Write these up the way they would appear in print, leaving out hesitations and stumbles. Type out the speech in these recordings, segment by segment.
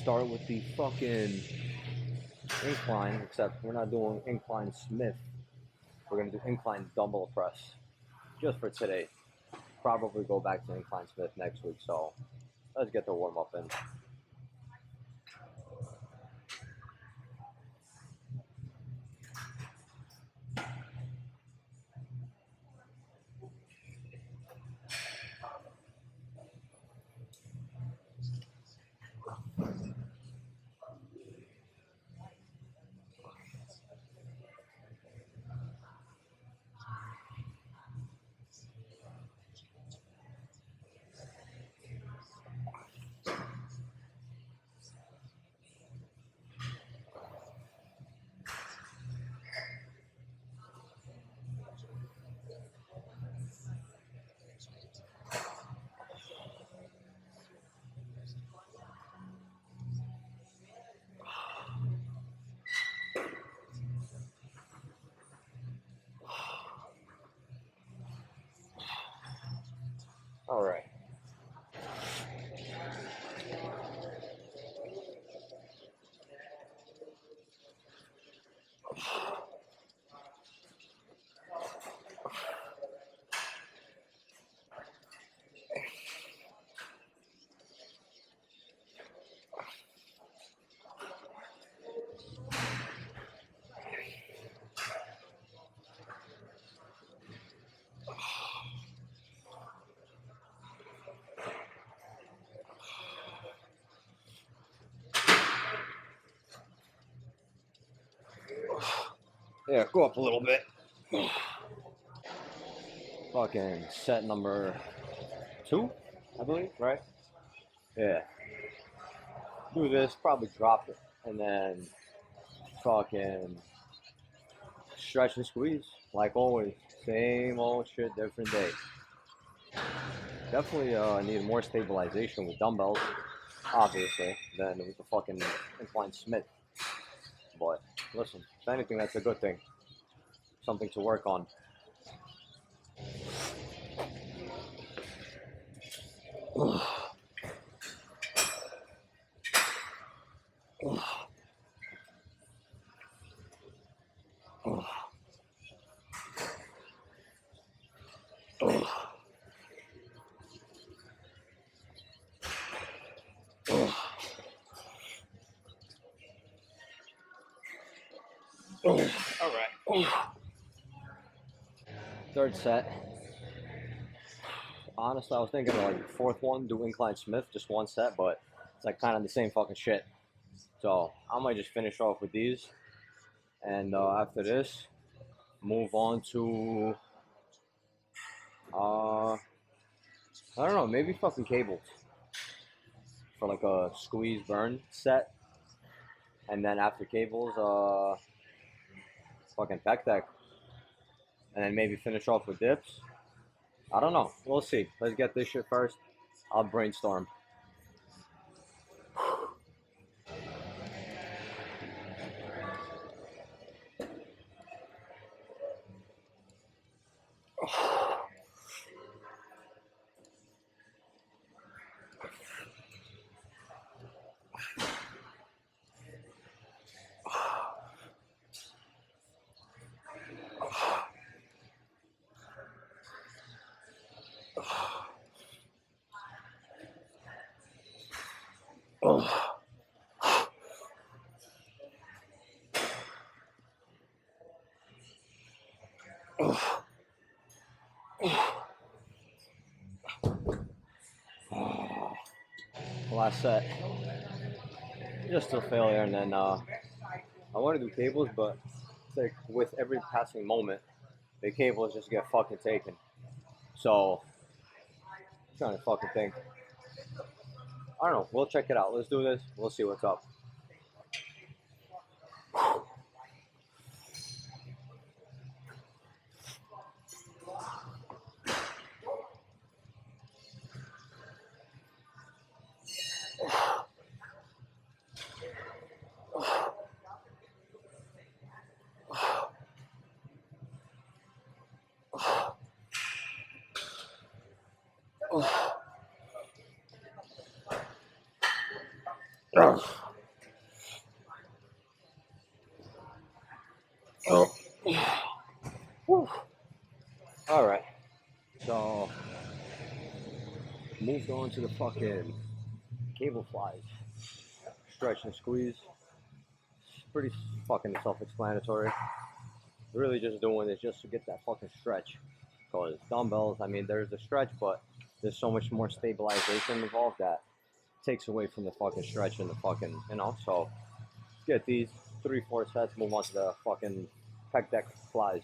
start with the fucking incline, except we're not doing incline Smith. We're gonna do incline dumbbell press just for today. Probably go back to incline Smith next week. So let's get the warm up in. All right. Yeah, go up a little bit. Fucking set number 2, I believe, right? Yeah. Do this, probably drop it, and then fucking stretch and squeeze. Like always. Same old shit, different day. Definitely need more stabilization with dumbbells, obviously, than with the fucking incline Smith. But listen, if anything, that's a good thing. Something to work on. All right. Third set. Honestly, I was thinking like fourth one, do incline Smith, just one set, but it's like kind of the same fucking shit. So I might just finish off with these, and after this, move on to I don't know, maybe fucking cables for like a squeeze burn set, and then after cables, fucking pec deck, and then maybe finish off with dips. I don't know. We'll see. Let's get this shit first. I'll brainstorm. Last set, just a failure, and then I want to do cables, but it's like with every passing moment, the cables just get fucking taken. So, I'm trying to fucking think. I don't know. We'll check it out. Let's do this. We'll see what's up. Ugh. Oh. Whew. All right. So moved on to the fucking cable flies. Stretch and squeeze. It's pretty fucking self-explanatory. Really just doing this just to get that fucking stretch. Because dumbbells, I mean, there's a stretch, but there's so much more stabilization involved that takes away from the fucking stretch and the fucking, So get these 3-4 sets, move on to the fucking pec deck flies.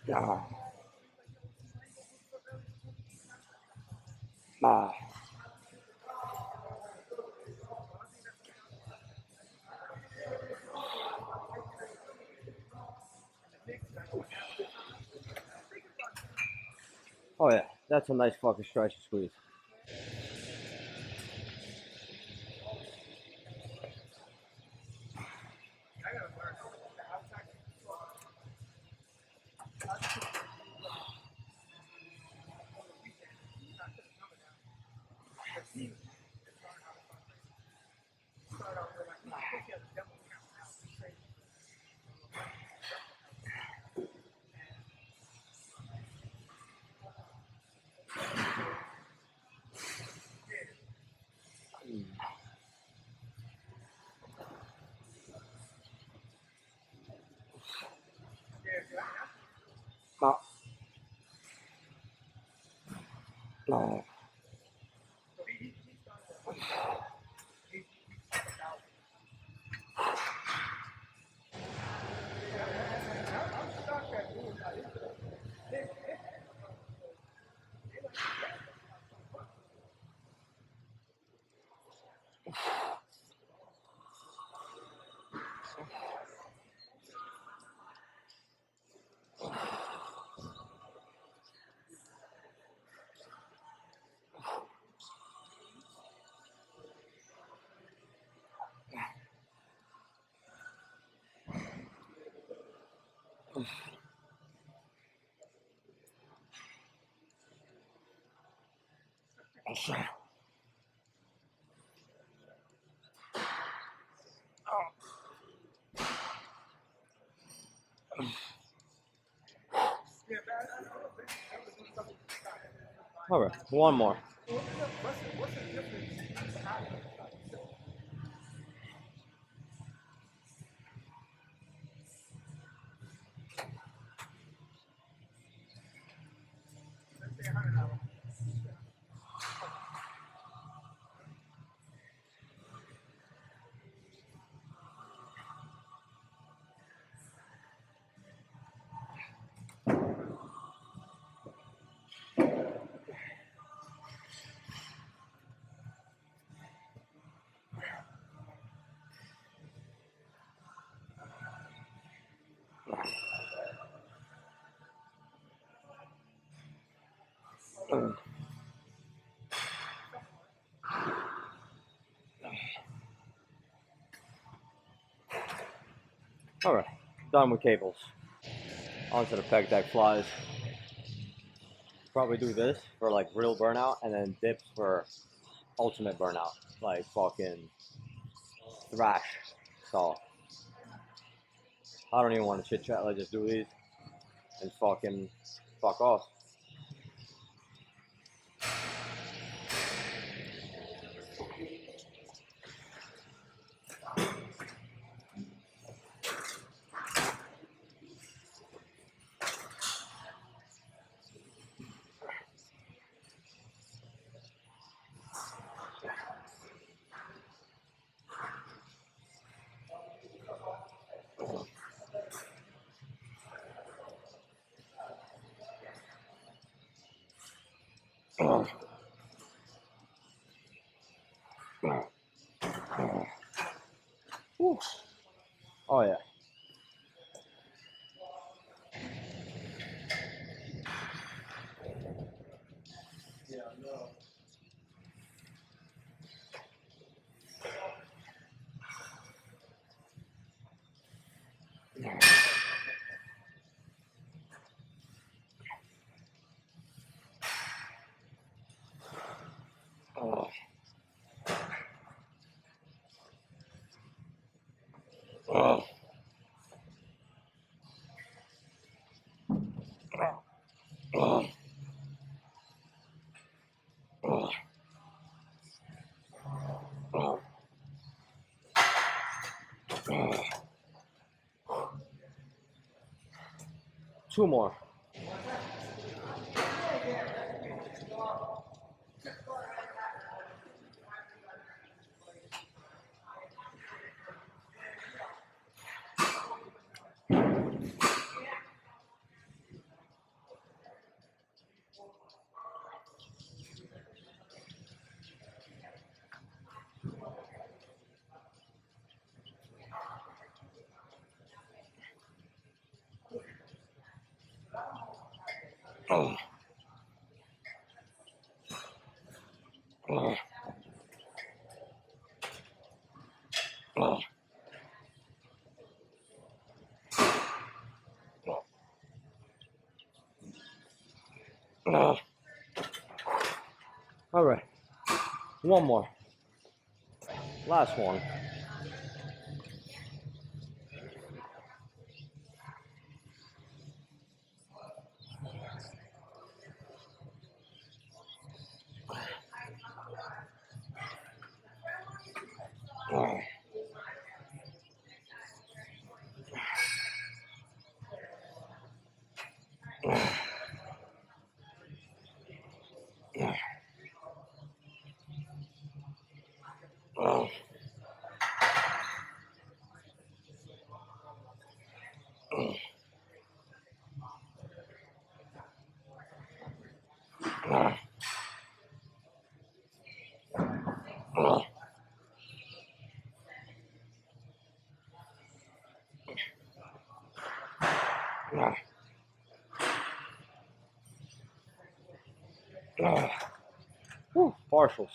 Ah. Ah. Oh yeah, that's a nice fucking stretch and squeeze. Ah. Ah. All right, one more. All right, done with cables. Onto the pec deck flies. Probably do this for like real burnout, and then dips for ultimate burnout, like fucking thrash. So I don't even want to chit chat. Let's just do these and fucking fuck off. Whew. Oh yeah. Oh. Oh. Oh. Oh. Oh. Oh. Two more. Oh. Oh. Oh. Oh. All right. One more. Last one. Oh. Oh. Whew. Partials.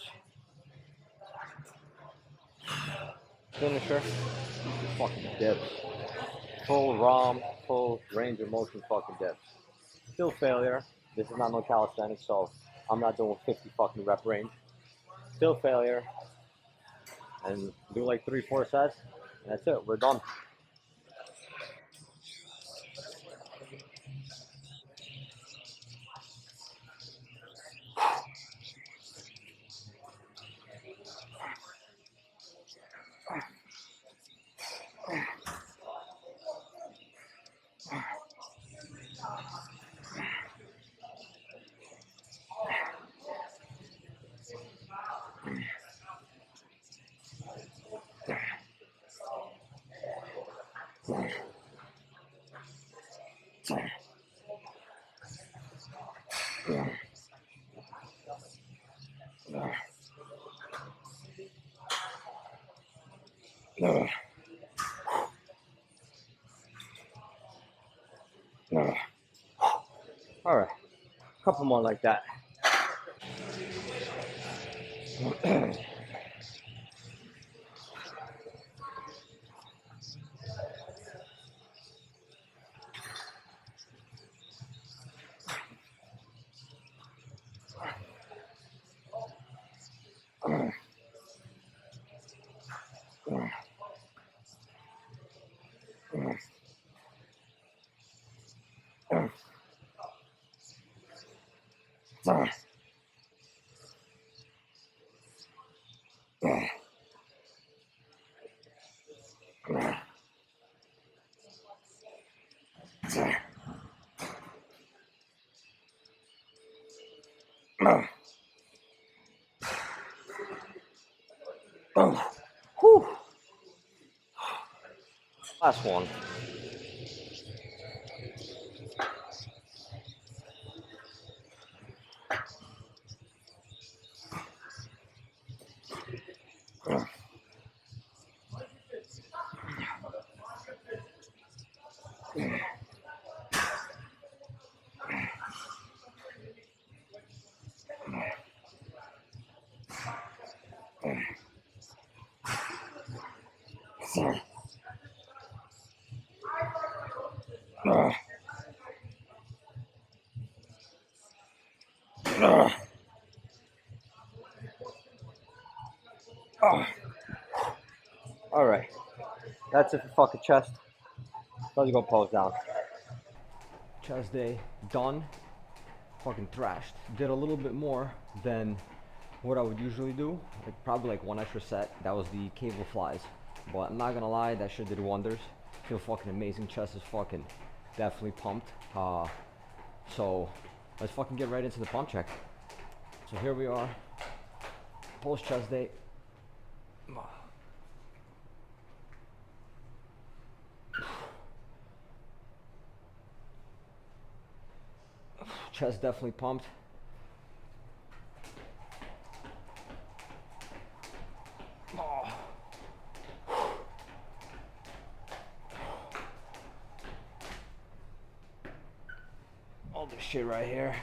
Finisher. Fucking dips. Full ROM, full range of motion fucking dips. Still failure. This is not no calisthenics, so I'm not doing 50 fucking rep range. Still failure. And do like 3-4 sets. And that's it. We're done. All right. A couple more like that. Whew. Last one. All right, that's it for fucking chest. Let's go pose down. Chest day done. Fucking thrashed. Did a little bit more than what I would usually do. Like probably like one extra set. That was the cable flies. But I'm not gonna lie, that shit did wonders. Feel fucking amazing. Chest is fucking definitely pumped. So let's fucking get right into the pump check. So here we are, post chest day. Chest definitely pumped. All this shit right here.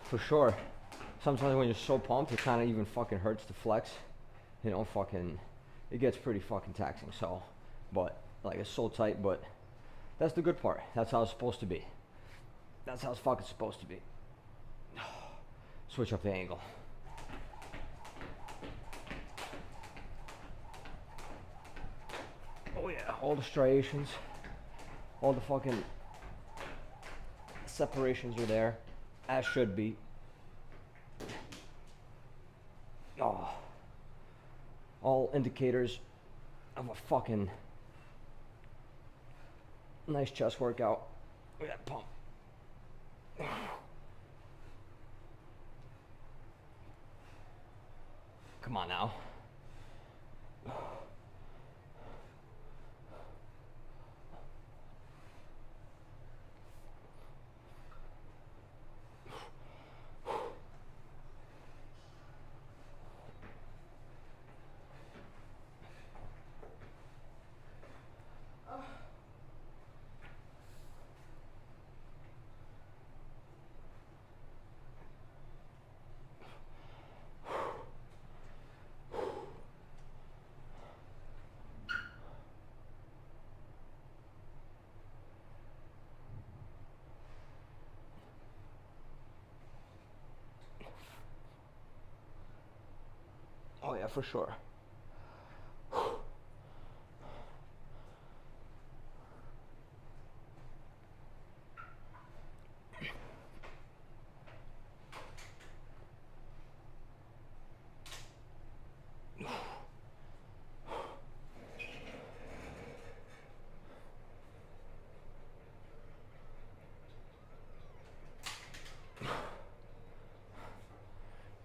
For sure. Sometimes when you're so pumped, it kind of even fucking hurts to flex. You know, fucking, it gets pretty fucking taxing. So, but like it's so tight, but that's the good part. That's how it's supposed to be. That's how it's fucking supposed to be. Switch up the angle. Oh yeah, all the striations, all the fucking separations are there, as should be. Oh, all indicators of a fucking nice chest workout. Look at that pump. Come on now. Oh yeah, for sure.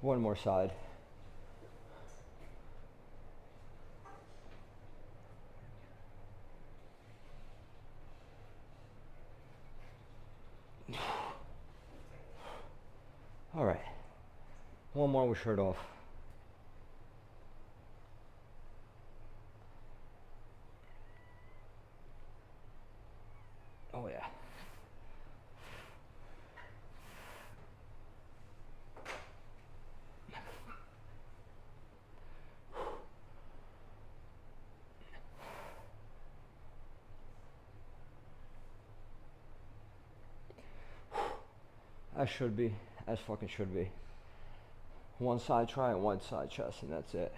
One more side. All right. One more with shirt off. Oh yeah. As should be. As fucking should be. One side try and one side chest, and that's it.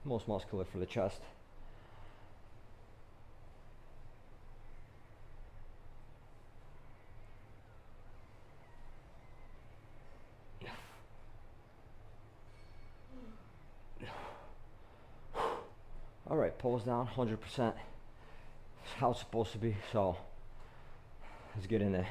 Most muscular for the chest. All right, pulls down 100%. It's how it's supposed to be, so let's get in there.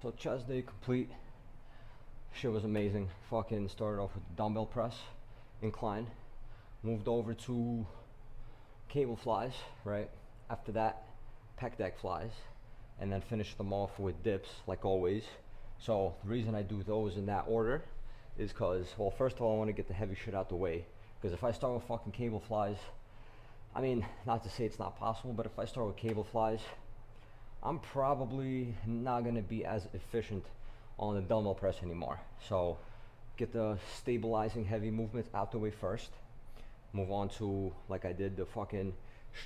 So chest day complete. Shit was amazing. Fucking started off with dumbbell press, incline. Moved over to cable flies, right? After that, pec deck flies. And then finished them off with dips, like always. So the reason I do those in that order is because, well, first of all, I want to get the heavy shit out the way. Because if I start with fucking cable flies, I mean, not to say it's not possible, but if I start with cable flies, I'm probably not going to be as efficient on the dumbbell press anymore. So get the stabilizing heavy movements out the way first. Move on to, like I did, the fucking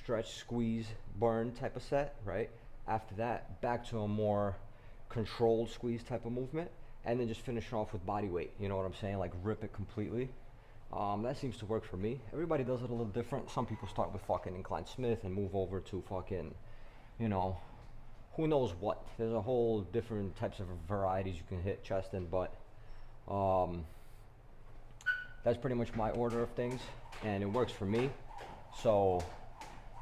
stretch, squeeze, burn type of set, right? After that, back to a more controlled squeeze type of movement. And then just finish off with body weight. You know what I'm saying? Like rip it completely. That seems to work for me. Everybody does it a little different. Some people start with fucking incline Smith and move over to fucking, you know, who knows what. There's a whole different types of varieties you can hit chest in, but that's pretty much my order of things, and it works for me. So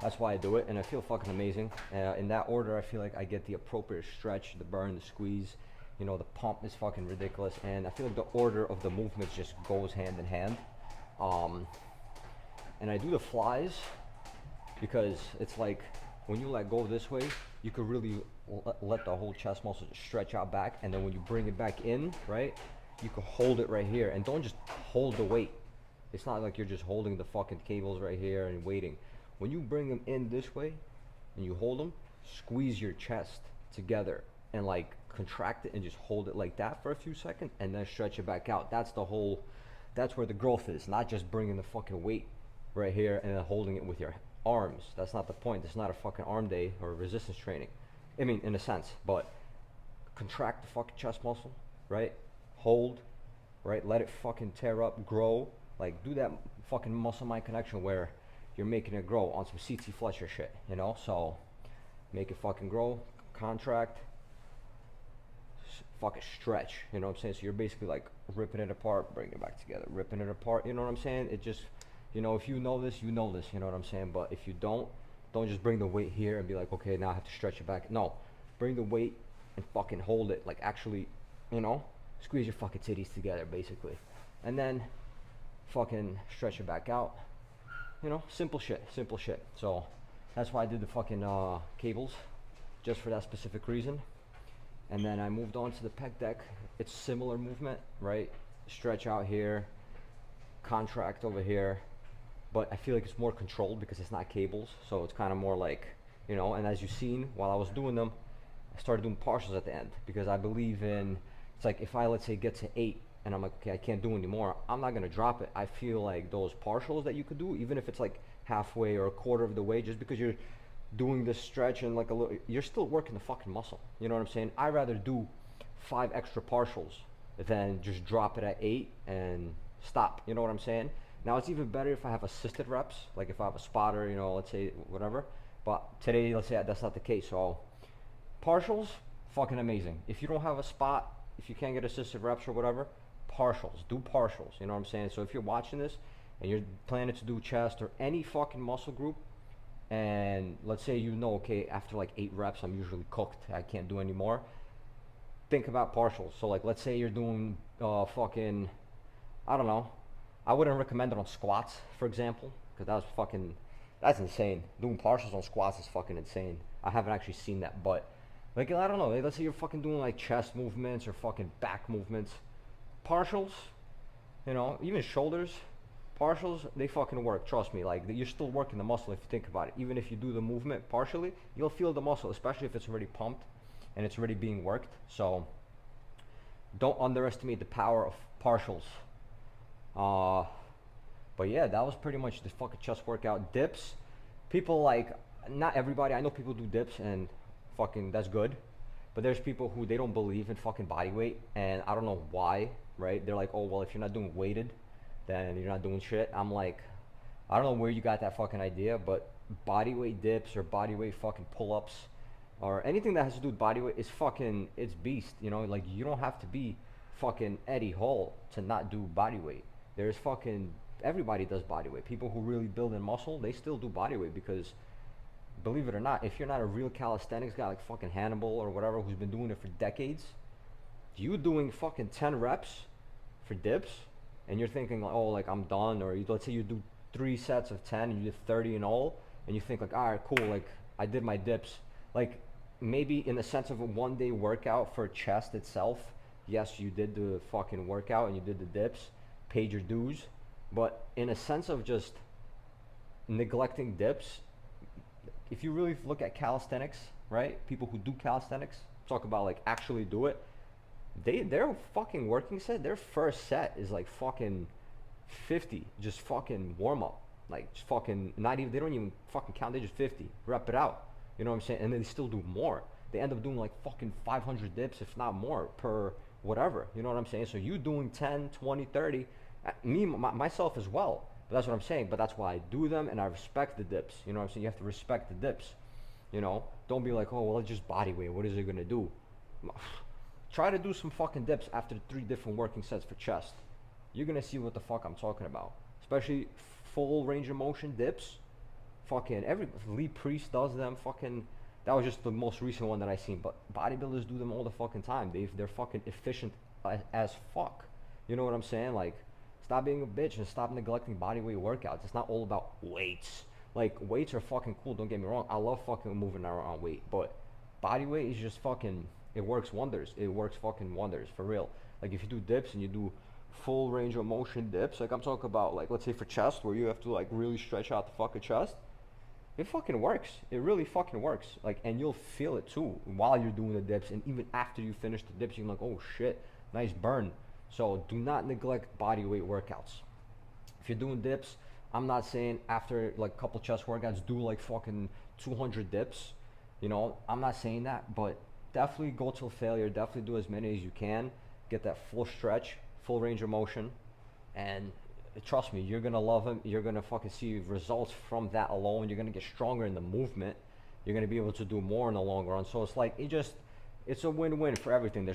that's why I do it, and I feel fucking amazing. In that order, I feel like I get the appropriate stretch, the burn, the squeeze. You know, the pump is fucking ridiculous, and I feel like the order of the movements just goes hand in hand. And I do the flies because it's like when you let go this way, you could really let the whole chest muscle just stretch out back, and then when you bring it back in, right, you can hold it right here, and don't just hold the weight. It's not like you're just holding the fucking cables right here and waiting. When you bring them in this way and you hold them, squeeze your chest together and like contract it and just hold it like that for a few seconds and then stretch it back out. That's where the growth is, not just bringing the fucking weight right here and then holding it with your arms. That's not the point. It's not a fucking arm day or resistance training. I mean, in a sense, but contract the fucking chest muscle, right? Hold, right? Let it fucking tear up, grow. Like, do that fucking muscle-mind connection where you're making it grow on some CT Fletcher shit, you know? So, make it fucking grow, contract, fucking stretch, you know what I'm saying? So you're basically like ripping it apart, bringing it back together, ripping it apart, you know what I'm saying? It just, you know, if you know this, you know this, you know what I'm saying? But if you don't just bring the weight here and be like, okay, now I have to stretch it back. No, bring the weight and fucking hold it, like actually, you know, squeeze your fucking titties together, basically. And then fucking stretch it back out. You know, simple shit. So that's why I did the fucking cables, just for that specific reason. And then I moved on to the pec deck. It's similar movement, right? Stretch out here, contract over here, but I feel like it's more controlled because it's not cables. So it's kind of more like, you know, and as you've seen, while I was doing them, I started doing partials at the end because I believe in, it's like if I, let's say, get to 8 and I'm like, okay, I can't do anymore, I'm not gonna drop it. I feel like those partials that you could do, even if it's like halfway or a quarter of the way, just because you're doing this stretch and like a little, you're still working the fucking muscle. You know what I'm saying? I'd rather do 5 extra partials than just drop it at 8 and stop. You know what I'm saying? Now it's even better if I have assisted reps, like if I have a spotter, you know, let's say whatever. But today, let's say that's not the case. So partials, fucking amazing. If you don't have a spot, if you can't get assisted reps or whatever, partials, do partials. You know what I'm saying? So if you're watching this and you're planning to do chest or any fucking muscle group, and let's say you know, okay, after like 8 reps, I'm usually cooked, I can't do any more. Think about partials. So like, let's say you're doing fucking, I don't know, I wouldn't recommend it on squats, for example, because that's insane. Doing partials on squats is fucking insane. I haven't actually seen that, but like, I don't know, let's say you're fucking doing like chest movements or fucking back movements. Partials, you know, even shoulders, partials, they fucking work, trust me. Like, you're still working the muscle if you think about it. Even if you do the movement partially, you'll feel the muscle, especially if it's already pumped and it's already being worked. So don't underestimate the power of partials. But yeah, that was pretty much the fucking chest workout. Dips, people like, not everybody, I know people do dips and fucking that's good, but there's people who they don't believe in fucking body weight, and I don't know why, right? They're like, oh well, if you're not doing weighted, then you're not doing shit. I'm like, I don't know where you got that fucking idea, but body weight dips or body weight fucking pull-ups or anything that has to do with body weight is fucking, it's beast, you know? Like, you don't have to be fucking Eddie Hall to not do body weight. There's fucking, everybody does body weight. People who really build in muscle, they still do body weight because, believe it or not, if you're not a real calisthenics guy like fucking Hannibal or whatever who's been doing it for decades, You doing fucking 10 reps for dips, and you're thinking like, oh, like I'm done, or let's say you do 3 sets of 10 and you did 30 in all, and you think like, all right, cool, like I did my dips. Like maybe in the sense of a 1 day workout for chest itself, yes, you did the fucking workout and you did the dips, paid your dues, but in a sense of just neglecting dips, if you really look at calisthenics, right? People who do calisthenics talk about like actually do it. Their fucking working set, their first set is like fucking 50, just fucking warm up, like just fucking not even, they don't even fucking count, they just 50, rep it out. You know what I'm saying? And then they still do more. They end up doing like fucking 500 dips, if not more, per whatever. You know what I'm saying? So you doing 10, 20, 30, myself as well. But that's what I'm saying. But that's why I do them and I respect the dips. You know what I'm saying? You have to respect the dips. You know, don't be like, oh, well, it's just body weight. What is it gonna do? Try to do some fucking dips after 3 different working sets for chest. You're gonna see what the fuck I'm talking about. Especially full range of motion dips. Fucking every Lee Priest does them. Fucking that was just the most recent one that I seen. But bodybuilders do them all the fucking time. They're fucking efficient as fuck. You know what I'm saying? Like, stop being a bitch and stop neglecting bodyweight workouts. It's not all about weights. Like weights are fucking cool. Don't get me wrong. I love fucking moving around weight, but bodyweight is just fucking. It works wonders. It works fucking wonders for real. Like if you do dips and you do full range of motion dips, like I'm talking about, like let's say for chest where you have to like really stretch out the fucking chest. It fucking works. It really fucking works. Like, and you'll feel it too while you're doing the dips, and even after you finish the dips, you're like, oh shit, nice burn. So do not neglect body weight workouts. If you're doing dips, I'm not saying after like a couple chest workouts do like fucking 200 dips. You know, I'm not saying that, but definitely go till failure. Definitely do as many as you can. Get that full stretch, full range of motion, and trust me, you're gonna love them. You're gonna fucking see results from that alone. You're gonna get stronger in the movement. You're gonna be able to do more in the long run. So it's like it's a win-win for everything.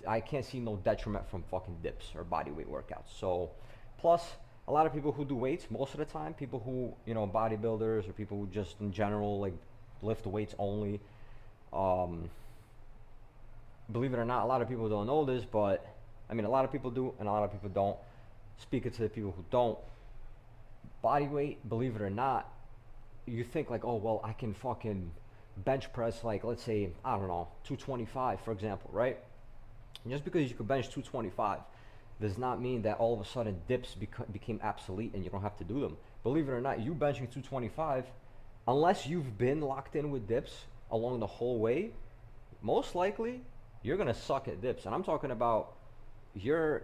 I can't see no detriment from fucking dips or body weight workouts. So, plus a lot of people who do weights, most of the time, people who bodybuilders or people who just in general like lift weights only. Believe it or not, a lot of people don't know this, but I mean, a lot of people do and a lot of people don't. Speaking to the people who don't, body weight, believe it or not, you think like, oh, well, I can fucking bench press, like, let's say, I don't know, 225, for example, right? And just because you can bench 225 does not mean that all of a sudden dips became obsolete and you don't have to do them. Believe it or not, you benching 225, unless you've been locked in with dips along the whole way, most likely you're gonna suck at dips. And I'm talking about your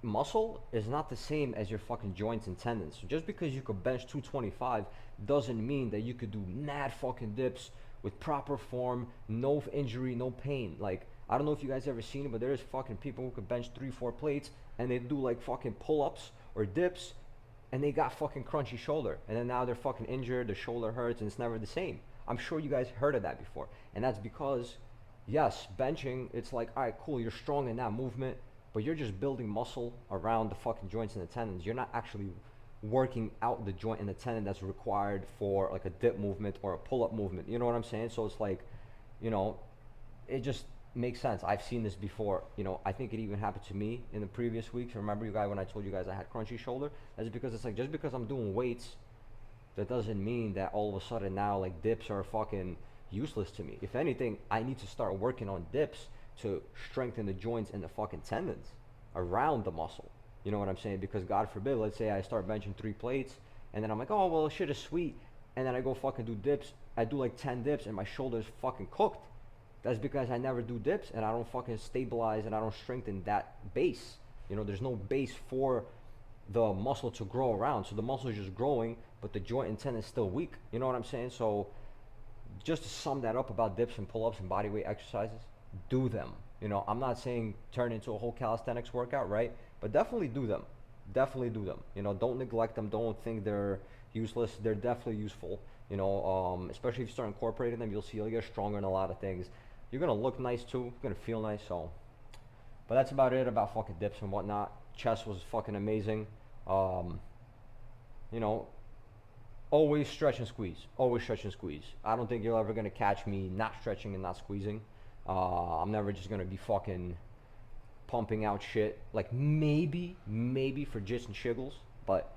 muscle is not the same as your fucking joints and tendons. So just because you could bench 225 doesn't mean that you could do mad fucking dips with proper form, no injury, no pain. Like, I don't know if you guys ever seen it, but there's fucking people who could bench 3-4 plates and they do like fucking pull-ups or dips and they got fucking crunchy shoulder, and then now they're fucking injured, their shoulder hurts, and it's never the same. I'm sure you guys heard of that before. And that's because, yes, benching, it's like, all right, cool, you're strong in that movement, but you're just building muscle around the fucking joints and the tendons. You're not actually working out the joint and the tendon that's required for like a dip movement or a pull-up movement. You know what I'm saying? So it's like, it just makes sense. I've seen this before. I think it even happened to me in the previous weeks. Remember you guys when I told you guys I had crunchy shoulder? That's because it's like, just because I'm doing weights, that doesn't mean that all of a sudden now like dips are fucking useless to me. If anything, I need to start working on dips to strengthen the joints and the fucking tendons around the muscle. You know what I'm saying? Because God forbid, let's say I start benching 3 plates and then I'm like, oh, well, shit is sweet. And then I go fucking do dips. I do like 10 dips and my shoulder's fucking cooked. That's because I never do dips and I don't fucking stabilize and I don't strengthen that base. There's no base for the muscle to grow around. So the muscle is just growing, but the joint and tendon is still weak. You know what I'm saying? So just to sum that up about dips and pull-ups and bodyweight exercises, do them. I'm not saying turn into a whole calisthenics workout, right? But definitely do them. Definitely do them. Don't neglect them. Don't think they're useless. They're definitely useful. Especially if you start incorporating them, you'll see you'll get stronger in a lot of things. You're gonna look nice too. You're gonna feel nice. So, but that's about it about fucking dips and whatnot. Chest was fucking amazing. Always stretch and squeeze. Always stretch and squeeze. I don't think you're ever gonna catch me not stretching and not squeezing. I'm never just gonna be fucking pumping out shit. Like maybe for jits and shiggles, but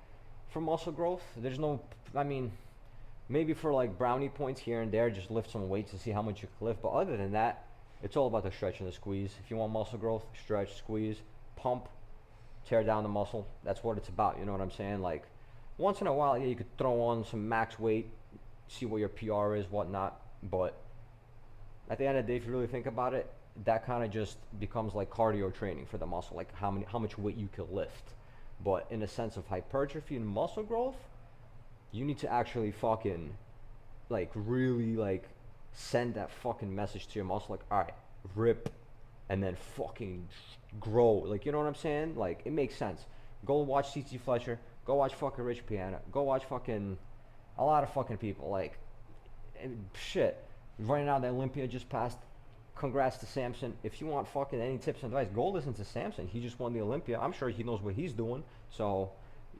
for muscle growth, there's no. I mean, maybe for like brownie points here and there, just lift some weights to see how much you can lift. But other than that, it's all about the stretch and the squeeze. If you want muscle growth, stretch, squeeze, pump, tear down the muscle. That's what it's about. You know what I'm saying? Like once in a while, yeah, you could throw on some max weight, see what your PR is, whatnot. But at the end of the day, if you really think about it, that kind of just becomes like cardio training for the muscle, like how much weight you can lift. But in a sense of hypertrophy and muscle growth, you need to actually fucking like really like send that fucking message to your muscle, like, all right, rip, and then fucking grow. Like, you know what I'm saying? Like, it makes sense. Go watch CT Fletcher. Go watch fucking Rich Piana. Go watch fucking a lot of fucking people. Like, shit. Right now, the Olympia just passed. Congrats to Samson. If you want fucking any tips and advice, go listen to Samson. He just won the Olympia. I'm sure he knows what he's doing. So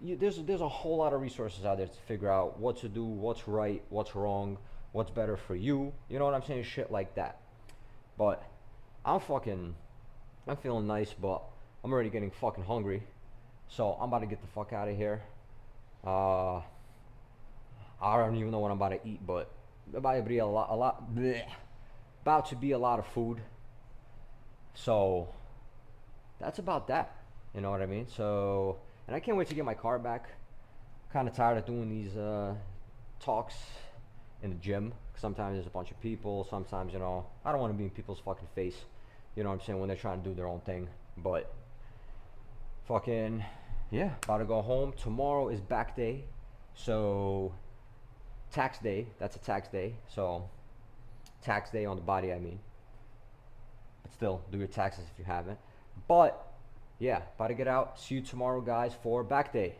there's a whole lot of resources out there to figure out what to do, what's right, what's wrong, what's better for you. You know what I'm saying? Shit like that. But I'm fucking, I'm feeling nice, but I'm already getting fucking hungry. So I'm about to get the fuck out of here. Uh, I don't even know what I'm about to eat, but about to be bleh, about to be a lot of food. So that's about that. You know what I mean? So, and I can't wait to get my car back. Kind of tired of doing these talks in the gym. Sometimes there's a bunch of people. Sometimes, you know, I don't want to be in people's fucking face. You know what I'm saying? When they're trying to do their own thing. But fucking, yeah, about to go home. Tomorrow is back day. So, tax day. That's a tax day. So, tax day on the body, I mean. But still, do your taxes if you haven't. But, yeah, about to get out. See you tomorrow, guys, for back day.